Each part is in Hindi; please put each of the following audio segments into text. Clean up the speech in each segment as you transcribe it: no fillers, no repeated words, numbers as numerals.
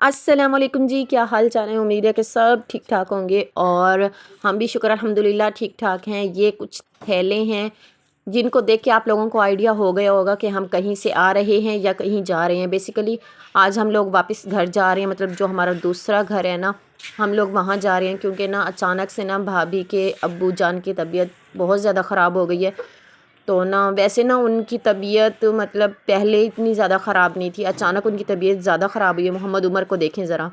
अस्सलाम वालेकुम जी, क्या हाल चाल है। उम्मीद है कि सब ठीक ठाक होंगे और हम भी शुक्र अल्हम्दुलिल्लाह ठीक ठाक हैं। ये कुछ थैले हैं जिनको देख के आप लोगों को आइडिया हो गया होगा कि हम कहीं से आ रहे हैं या कहीं जा रहे हैं। बेसिकली आज हम लोग वापस घर जा रहे हैं, मतलब जो हमारा दूसरा घर है ना, हम लोग वहाँ जा रहे हैं क्योंकि ना अचानक से ना भाभी के अब्बू जान की तबीयत बहुत ज़्यादा ख़राब हो गई है। तो ना वैसे ना उनकी तबीयत मतलब पहले इतनी ज़्यादा ख़राब नहीं थी, अचानक उनकी तबीयत ज़्यादा ख़राब हुई है। मोहम्मद उमर को देखें ज़रा,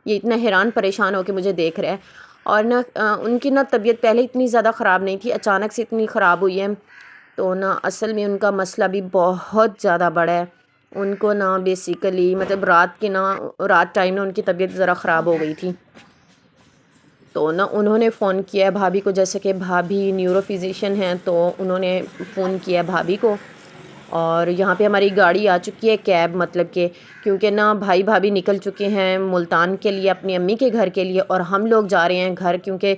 ये इतना हैरान परेशान होकर मुझे देख रहा है। और ना उनकी ना तबीयत पहले इतनी ज़्यादा ख़राब नहीं थी, अचानक से इतनी ख़राब हुई है। तो ना असल में उनका मसला भी बहुत ज़्यादा बड़ा है। उनको ना बेसिकली मतलब रात टाइम ना उनकी तबीयत ज़रा ख़राब हो गई थी। तो ना उन्होंने फ़ोन किया है भाभी को, जैसे कि भाभी न्यूरो फिजिशियन हैं, तो उन्होंने फ़ोन किया है भाभी को। और यहाँ पे हमारी गाड़ी आ चुकी है, कैब मतलब कि, क्योंकि ना भाई भाभी निकल चुके हैं मुल्तान के लिए अपनी अम्मी के घर के लिए, और हम लोग जा रहे हैं घर क्योंकि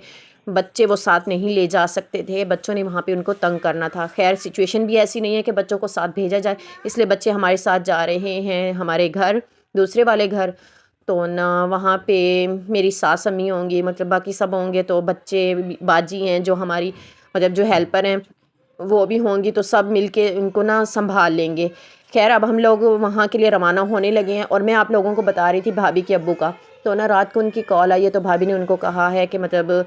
बच्चे वो साथ नहीं ले जा सकते थे। बच्चों ने वहाँ पे उनको तंग करना था। खैर सिचुएशन भी ऐसी नहीं है कि बच्चों को साथ भेजा जाए, इसलिए बच्चे हमारे साथ जा रहे हैं हमारे घर, दूसरे वाले घर। तो ना वहाँ पे मेरी सास अम्मी होंगी, मतलब बाकी सब होंगे, तो बच्चे बाजी हैं जो हमारी मतलब जो हेल्पर हैं वो भी होंगी, तो सब मिलके उनको ना संभाल लेंगे। खैर अब हम लोग वहाँ के लिए रवाना होने लगे हैं। और मैं आप लोगों को बता रही थी भाभी के अब्बू का, तो ना रात को उनकी कॉल आई है, तो भाभी ने उनको कहा है कि मतलब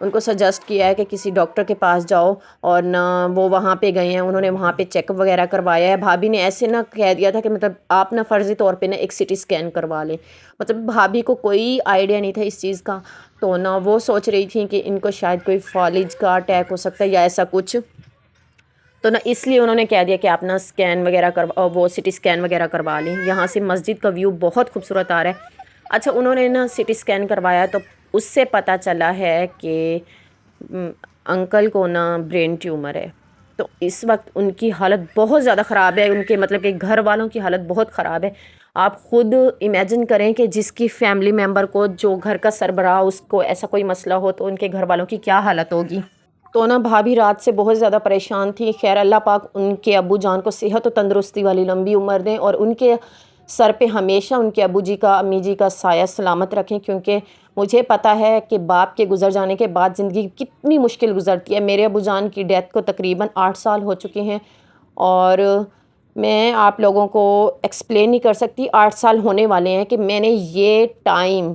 उनको सजेस्ट किया है कि किसी डॉक्टर के पास जाओ। और ना वो वहाँ पे गए हैं, उन्होंने वहाँ पे चेकअप वगैरह करवाया है। भाभी ने ऐसे ना कह दिया था कि मतलब आप ना फ़र्ज़ी तौर पे ना एक सिटी स्कैन करवा लें। मतलब भाभी को कोई आइडिया नहीं था इस चीज़ का। तो ना वो सोच रही थी कि इनको शायद कोई फॉलिज का अटैक हो सकता है या ऐसा कुछ। तो ना इसलिए उन्होंने कह दिया कि आप ना स्कैन वगैरह करवा, वो सिटी स्कैन वगैरह करवा लें। यहाँ से मस्जिद का व्यू बहुत खूबसूरत आ रहा है। अच्छा उन्होंने ना सिटी स्कैन करवाया, तो उससे पता चला है कि उम, अंकल को ना ब्रेन ट्यूमर है। तो इस वक्त उनकी हालत बहुत ज़्यादा ख़राब है, उनके मतलब कि घर वालों की हालत बहुत ख़राब है। आप ख़ुद इमेजिन करें कि जिसकी फैमिली मेम्बर को, जो घर का सरबराह, उसको ऐसा कोई मसला हो तो उनके घर वालों की क्या हालत होगी। तो ना भाभी रात से बहुत ज़्यादा परेशान थी। खैर अल्लाह पाक उनके अब्बू जान को सेहत और तंदुरुस्ती वाली लंबी उम्र दें, और उनके सर पे हमेशा उनके अब्बू जी का, अम्मी जी का साया सलामत रखें। क्योंकि मुझे पता है कि बाप के गुजर जाने के बाद ज़िंदगी कितनी मुश्किल गुजरती है। मेरे अब्बू जान की डेथ को तकरीबन 8 साल हो चुके हैं, और मैं आप लोगों को एक्सप्लेन नहीं कर सकती, 8 साल होने वाले हैं कि मैंने ये टाइम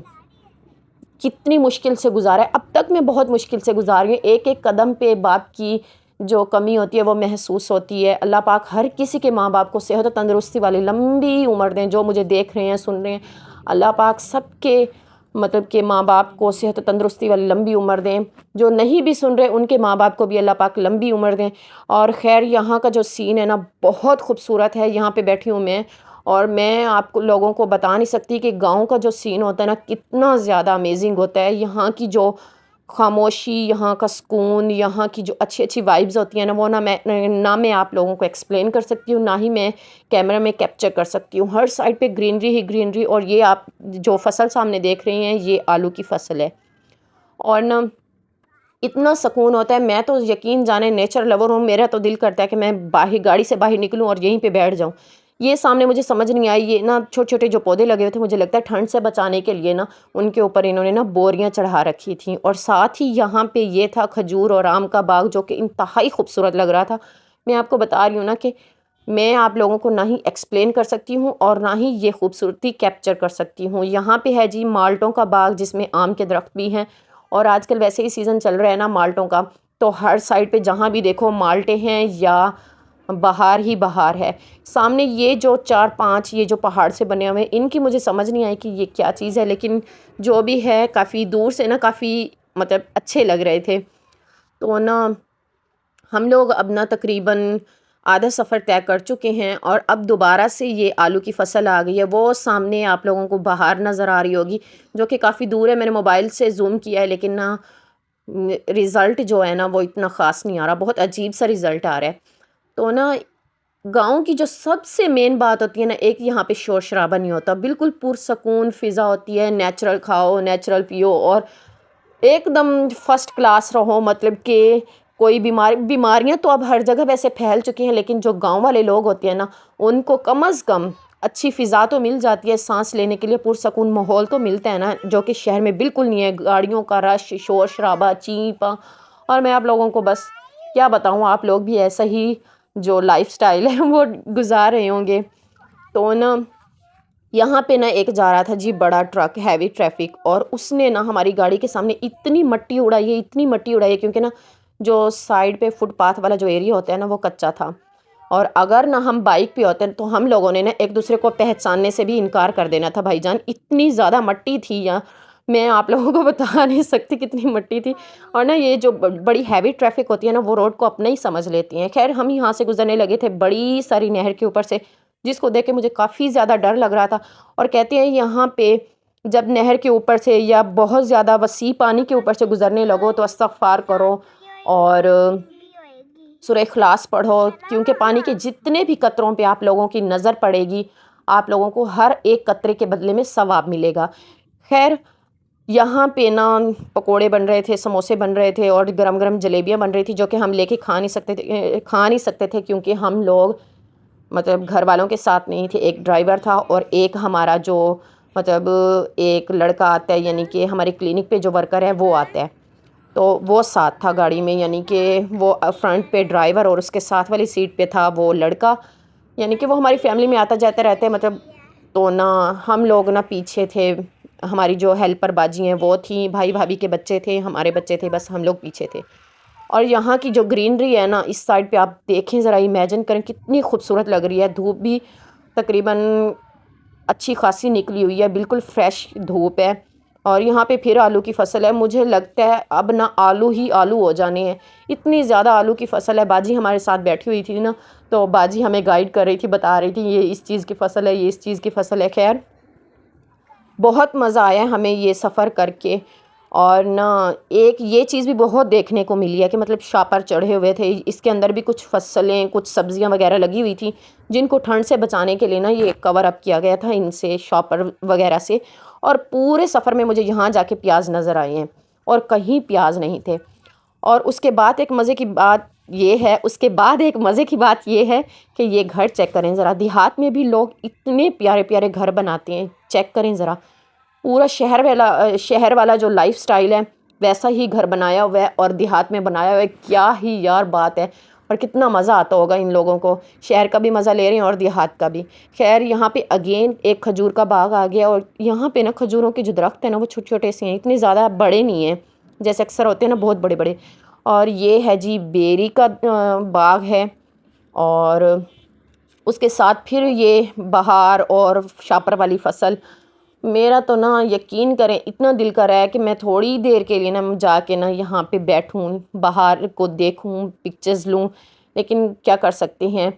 कितनी मुश्किल से गुज़ारा है। अब तक मैं बहुत मुश्किल से गुज़ार रही हूँ। एक-एक कदम पे बाप की जो कमी होती है वो महसूस होती है। अल्लाह पाक हर किसी के माँ-बाप को सेहत और तंदुरुस्ती वाली लंबी उम्र दें। जो मुझे देख रहे हैं, सुन रहे हैं, अल्लाह पाक सबके मतलब के माँ-बाप को सेहत और तंदुरुस्ती वाली लंबी उम्र दें। जो नहीं भी सुन रहे, उनके माँ-बाप को भी अल्लाह पाक लंबी उम्र दें। और ख़ैर यहाँ का जो सीन है ना, बहुत खूबसूरत है। यहाँ पे बैठी हूँ मैं, और मैं आपको लोगों को बता नहीं सकती कि गाँव का जो सीन होता है ना, कितना ज़्यादा अमेजिंग होता है। यहाँ की जो खामोशी, यहाँ का सुकून, यहाँ की जो अच्छी-अच्छी वाइब्स होती हैं ना, वो ना मैं आप लोगों को एक्सप्लेन कर सकती हूँ, ना ही मैं कैमरा में कैप्चर कर सकती हूँ। हर साइड पे ग्रीनरी ही ग्रीनरी। और ये आप जो फसल सामने देख रही हैं, ये आलू की फसल है। और ना इतना सुकून होता है, मैं तो यकीन जाने नेचर लवर हूँ, मेरा तो दिल करता है कि मैं बाहर गाड़ी से बाहर निकलूँ और यहीं पे बैठ जाऊँ। ये सामने मुझे समझ नहीं आई, ये ना छोटे-छोटे जो पौधे लगे हुए थे, मुझे लगता है ठंड से बचाने के लिए ना उनके ऊपर इन्होंने ना बोरियाँ चढ़ा रखी थी। और साथ ही यहाँ पे ये था खजूर और आम का बाग, जो कि इंतहाई खूबसूरत लग रहा था। मैं आपको बता रही हूँ ना कि मैं आप लोगों को ना ही एक्सप्लेन कर सकती हूँ और ना ही ये खूबसूरती कैप्चर कर सकती हूँ। यहाँ पे है जी माल्टों का बाग, जिसमें आम के दरख्त भी हैं। और आजकल वैसे ही सीज़न चल रहा है ना माल्टों का, तो हर साइड पे जहाँ भी देखो माल्टे हैं या बहार ही बहार है। सामने ये जो 4-5 ये जो पहाड़ से बने हुए हैं, इनकी मुझे समझ नहीं आई कि ये क्या चीज़ है, लेकिन जो भी है काफ़ी दूर से ना काफ़ी मतलब अच्छे लग रहे थे। तो ना हम लोग अब ना तकरीबन आधा सफ़र तय कर चुके हैं, और अब दोबारा से ये आलू की फ़सल आ गई है। वो सामने आप लोगों को बहार नज़र आ रही होगी, जो कि काफ़ी दूर है। मैंने मोबाइल से ज़ूम किया है, लेकिन ना रिज़ल्ट जो है ना वो इतना ख़ास नहीं आ रहा, बहुत अजीब सा रिज़ल्ट आ रहा है। तो ना गाँव की जो सबसे मेन बात होती है ना, एक यहाँ पे शोर शराबा नहीं होता, बिल्कुल पुरसकून फ़िज़ा होती है। नेचुरल खाओ, नेचुरल पियो, और एकदम फर्स्ट क्लास रहो। मतलब कि कोई बीमारियां तो अब हर जगह वैसे फैल चुकी हैं, लेकिन जो गांव वाले लोग होते हैं ना, उनको कम अज़ कम अच्छी फ़िज़ा तो मिल जाती है, सांस लेने के लिए पुरसकून माहौल तो मिलता है ना, जो कि शहर में बिल्कुल नहीं है। गाड़ियों का रश, शोर शराबा, चीं और मैं आप लोगों को बस क्या बताऊँ, आप लोग भी ऐसा ही जो लाइफस्टाइल है वो गुजार रहे होंगे। तो ना यहाँ पे ना एक जा रहा था जी बड़ा ट्रक, हैवी ट्रैफिक, और उसने ना हमारी गाड़ी के सामने इतनी मट्टी उड़ाई है, इतनी मट्टी उड़ाई है, क्योंकि ना जो साइड पे फुटपाथ वाला जो एरिया होता है ना वो कच्चा था। और अगर ना हम बाइक पे होते तो हम लोगों ने ना एक दूसरे को पहचानने से भी इनकार कर देना था भाईजान, इतनी ज़्यादा मट्टी थी यहाँ। मैं आप लोगों को बता नहीं सकती कितनी मट्टी थी। और ना ये जो बड़ी हैवी ट्रैफिक होती है ना वो रोड को अपना ही समझ लेती हैं। खैर हम यहाँ से गुजरने लगे थे बड़ी सारी नहर के ऊपर से, जिसको देख के मुझे काफ़ी ज़्यादा डर लग रहा था। और कहते हैं यहाँ पे जब नहर के ऊपर से या बहुत ज़्यादा वसी पानी के ऊपर से गुजरने लगो तो इस्तग़फ़ार करो और सूरह इखलास पढ़ो, क्योंकि पानी के जितने भी कतरों पे आप लोगों की नज़र पड़ेगी, आप लोगों को हर एक कतरे के बदले में सवाब मिलेगा। खैर यहाँ पे ना पकोड़े बन रहे थे, समोसे बन रहे थे और गरम गरम जलेबियाँ बन रही थी, जो कि हम लेके खा नहीं सकते थे क्योंकि हम लोग मतलब घर वालों के साथ नहीं थे। एक ड्राइवर था और एक हमारा जो मतलब एक लड़का आता है, यानी कि हमारे क्लिनिक पे जो वर्कर है वो आता है, तो वो साथ था गाड़ी में, यानी कि वो फ्रंट पे ड्राइवर और उसके साथ वाली सीट पे था वो लड़का, यानी कि वो हमारी फैमिली में आता जाता रहते हैं मतलब। तो ना हम लोग ना पीछे थे, हमारी जो हेल्पर बाजी हैं वो थी, भाई भाभी के बच्चे थे, हमारे बच्चे थे, बस हम लोग पीछे थे। और यहाँ की जो ग्रीनरी है ना इस साइड पे आप देखें ज़रा, इमेजिन करें कितनी खूबसूरत लग रही है। धूप भी तकरीबन अच्छी खासी निकली हुई है, बिल्कुल फ्रेश धूप है। और यहाँ पे फिर आलू की फसल है, मुझे लगता है अब ना आलू ही आलू हो जाने हैं, इतनी ज़्यादा आलू की फसल है। बाजी हमारे साथ बैठी हुई थी ना, तो बाजी हमें गाइड कर रही थी, बता रही थी ये इस चीज़ की फसल है, ये इस चीज़ की फसल है। खैर बहुत मज़ा आया हमें ये सफ़र करके। और ना एक ये चीज़ भी बहुत देखने को मिली है कि मतलब शापर चढ़े हुए थे, इसके अंदर भी कुछ फसलें, कुछ सब्जियां वगैरह लगी हुई थी, जिनको ठंड से बचाने के लिए ना ये कवर अप किया गया था इनसे, शॉपर वगैरह से। और पूरे सफ़र में मुझे यहाँ जाके प्याज नज़र आए हैं और कहीं प्याज नहीं थे। और उसके बाद एक मज़े की बात ये है, उसके बाद एक मज़े की बात ये है कि ये घर चेक करें ज़रा, देहात में भी लोग इतने प्यारे प्यारे घर बनाते हैं, चेक करें ज़रा। पूरा शहर वाला जो लाइफस्टाइल है वैसा ही घर बनाया हुआ है और देहात में बनाया हुआ है। क्या ही यार बात है, और कितना मज़ा आता होगा इन लोगों को, शहर का भी मज़ा ले रहे हैं और देहात का भी। खैर यहाँ पे अगेन एक खजूर का बाग आ गया, और यहाँ पे ना खजूरों के जो दरख्त हैं ना वो छोटे छोटे से हैं, इतने ज़्यादा बड़े नहीं हैं जैसे अक्सर होते हैं ना बहुत बड़े बड़े। और ये है जी बेरी का बाग है, और उसके साथ फिर ये बहार और शापर वाली फसल। मेरा तो ना यकीन करें इतना दिल कर रहा है कि मैं थोड़ी देर के लिए ना जाके ना यहाँ पे बैठूं, बाहर को देखूं, पिक्चर्स लूं, लेकिन क्या कर सकते हैं।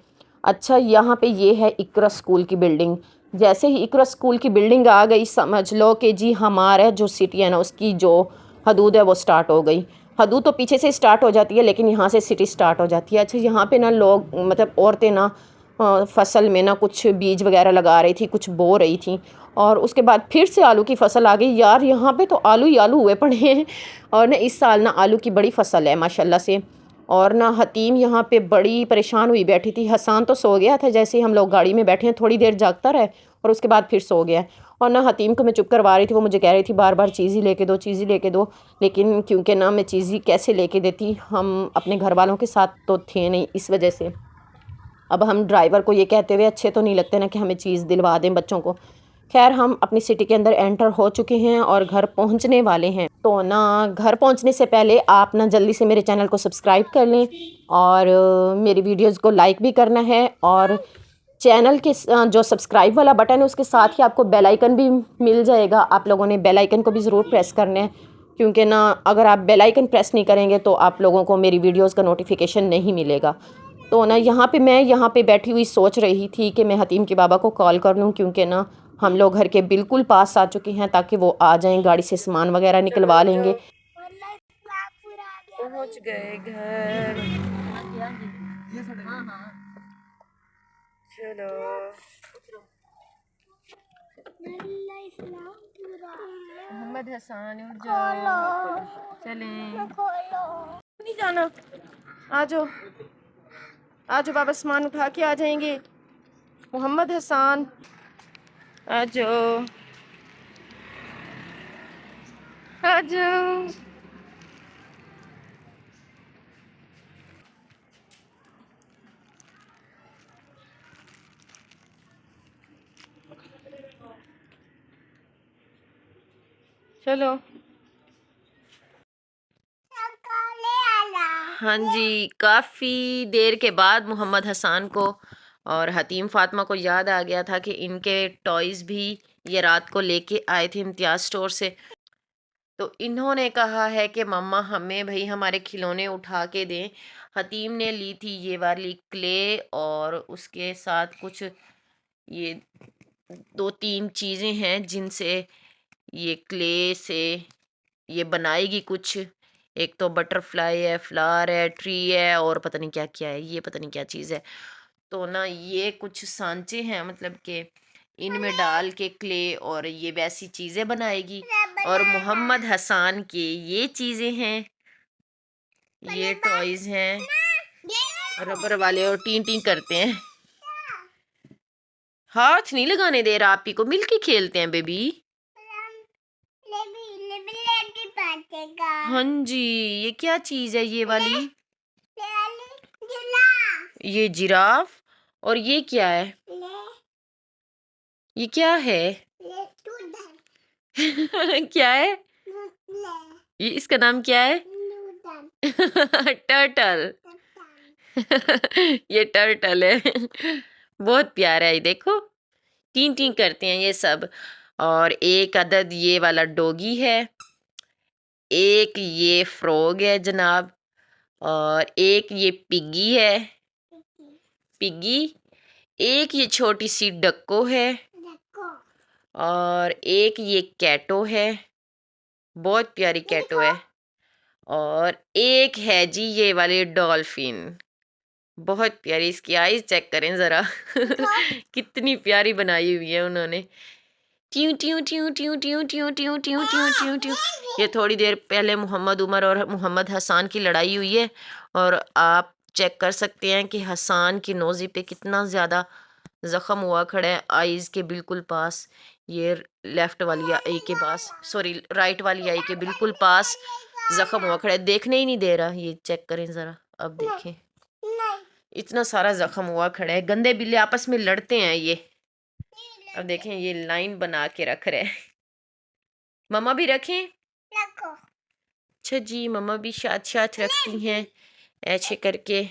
अच्छा यहाँ पे ये है इकरा स्कूल की बिल्डिंग। जैसे ही इकरा स्कूल की बिल्डिंग आ गई समझ लो कि जी हमारा जो सिटी है ना उसकी जो हदूद है वो स्टार्ट हो गई। हदूद तो पीछे से स्टार्ट हो जाती है लेकिन यहाँ से सिटी स्टार्ट हो जाती है। अच्छा यहाँ पे ना लोग मतलब औरतें ना फसल में ना कुछ बीज वगैरह लगा रही थी, कुछ बो रही थी, और उसके बाद फिर से आलू की फसल आ गई। यार यहाँ पे तो आलू ही आलू हुए पड़े हैं, और ना इस साल ना आलू की बड़ी फसल है माशाल्लाह से। और ना हतीम यहाँ पे बड़ी परेशान हुई बैठी थी। हसान तो सो गया था जैसे ही हम लोग गाड़ी में बैठे हैं, थोड़ी देर जागता रहे और उसके बाद फिर सो गया। और ना हतीम को मैं चुप करवा रही थी, वो मुझे कह रही थी बार बार चीज़ ही लेके दो, चीज़ ही लेके दो, लेकिन क्योंकि ना मैं चीज़ ही कैसे लेके देती, हम अपने घर वालों के साथ तो थे नहीं, इस वजह से। अब हम ड्राइवर को ये कहते हुए अच्छे तो नहीं लगते ना कि हमें चीज़ दिलवा दें बच्चों को। खैर हम अपनी सिटी के अंदर एंटर हो चुके हैं और घर पहुंचने वाले हैं। तो ना घर पहुंचने से पहले आप ना जल्दी से मेरे चैनल को सब्सक्राइब कर लें और मेरी वीडियोस को लाइक भी करना है। और चैनल के जो सब्सक्राइब वाला बटन है उसके साथ ही आपको बेल आइकन भी मिल जाएगा। आप लोगों ने बेल आइकन को भी ज़रूर प्रेस करना है, क्योंकि ना अगर आप बेल आइकन प्रेस नहीं करेंगे तो आप लोगों को मेरी वीडियोस का नोटिफिकेशन नहीं मिलेगा। तो ना मैं यहाँ पे बैठी हुई सोच रही थी कि मैं हतीम के बाबा को कॉल कर लूँ, क्योंकि ना हम लोग घर के बिल्कुल पास आ चुके हैं, ताकि वो आ जाएं, गाड़ी से सामान वगैरह निकलवा लेंगे। पहुँच गए घर, चलो मोहम्मद हसन उठ जाओ, चलें। नहीं जाना, आ जाओ आ जाओ, बाबा सामान उठा के आ जाएंगे। मोहम्मद हसन आ जाओ, आ जाओ। चलो। हाँ जी, काफ़ी देर के बाद मोहम्मद हसन को और हतीम फातिमा को याद आ गया था कि इनके टॉयज़ भी ये रात को लेके आए थे इम्तियाज़ स्टोर से। तो इन्होंने कहा है कि मम्मा हमें भाई हमारे खिलौने उठा के दें। हतीम ने ली थी ये वाली क्ले और उसके साथ कुछ ये 2-3 चीज़ें हैं जिनसे ये क्ले से ये बनाएगी कुछ। एक तो बटरफ्लाई है, फ्लावर है, ट्री है और पता नहीं क्या क्या है, ये पता नहीं क्या चीज़ है। तो ना ये कुछ सांचे हैं, मतलब कि इनमें डाल के क्ले और ये वैसी चीज़ें बनाएगी। और मोहम्मद हसन के ये चीज़ें हैं, ये टॉयज हैं रबर वाले और टीं टीं करते हैं। हाथ नहीं लगाने दे रहा, आप ही को मिलके खेलते हैं बेबी। हाँ जी, ये क्या चीज है ये वाली? ये जिराफ। और ये क्या है? ये क्या है? क्या है ये? इसका नाम क्या है? टर्टल। ये टर्टल है। बहुत प्यारा है, देखो टीं टीं करते हैं ये सब। और एक अदद ये वाला डॉगी है, एक ये फ्रॉग है जनाब, और एक ये पिग्गी है, पिग्गी। एक ये छोटी सी डक्को है और एक ये कैटो है, बहुत प्यारी कैटो है। और एक है जी ये वाली डॉल्फिन, बहुत प्यारी। इसकी आईज चेक करें ज़रा। कितनी प्यारी बनाई हुई है उन्होंने। ट्यू ट्यू ट्यू ट्यू ट्यू ट्यू ट्यू ट्यू ट्यू ट्यू ट्यू। ये थोड़ी देर पहले मोहम्मद उमर और मोहम्मद हसन की लड़ाई हुई है और आप चेक कर सकते हैं कि हसन की नोज़ी पे कितना ज़्यादा ज़ख़म हुआ खड़ा है, आईज़ के बिल्कुल पास। ये लेफ़्ट वाली आई के पास, सॉरी राइट वाली आई के बिल्कुल पास ज़ख़म हुआ खड़ा है, देखने ही नहीं दे रहा। ये चेक करें ज़रा, अब देखें इतना सारा ज़ख़म हुआ खड़ा है। गंदे बिल्ले आपस में लड़ते हैं ये। अब देखें ये लाइन बना के रख रहे हैं। मम्मा भी रखें? रखो। अच्छा जी, मम्मा भी साथ साथ रखती हैं, ऐसे करके,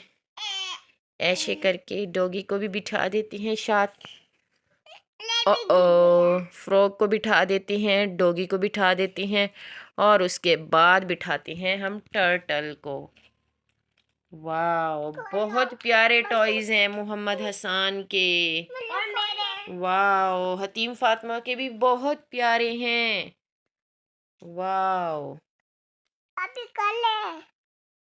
ऐसे करके डॉगी को भी बिठा देती हैं साथ। ओ फ्रॉग को बिठा देती हैं, डॉगी को बिठा देती हैं और उसके बाद बिठाती हैं हम टर्टल को। वाओ, बहुत प्यारे टॉयज हैं मोहम्मद हसन के। वाओ, हतीम फातिमा के भी बहुत प्यारे हैं। वाओ,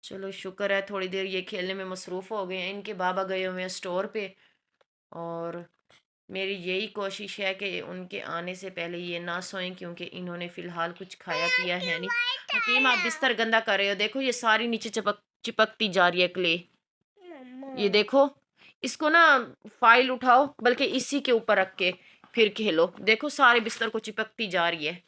चलो शुक्र है, थोड़ी देर ये खेलने में मसरूफ़ हो गए हैं। इनके बाबा गए हुए हैं स्टोर पे और मेरी यही कोशिश है कि उनके आने से पहले ये ना सोएं, क्योंकि इन्होंने फ़िलहाल कुछ खाया पिया है नहीं। हतीम आप बिस्तर गंदा कर रहे हो, देखो ये सारी नीचे चिपकती जा रही है क्ले। ये देखो, इसको ना फाइल उठाओ, बल्कि इसी के ऊपर रख के फिर खेलो। देखो सारे बिस्तर को चिपकती जा रही है।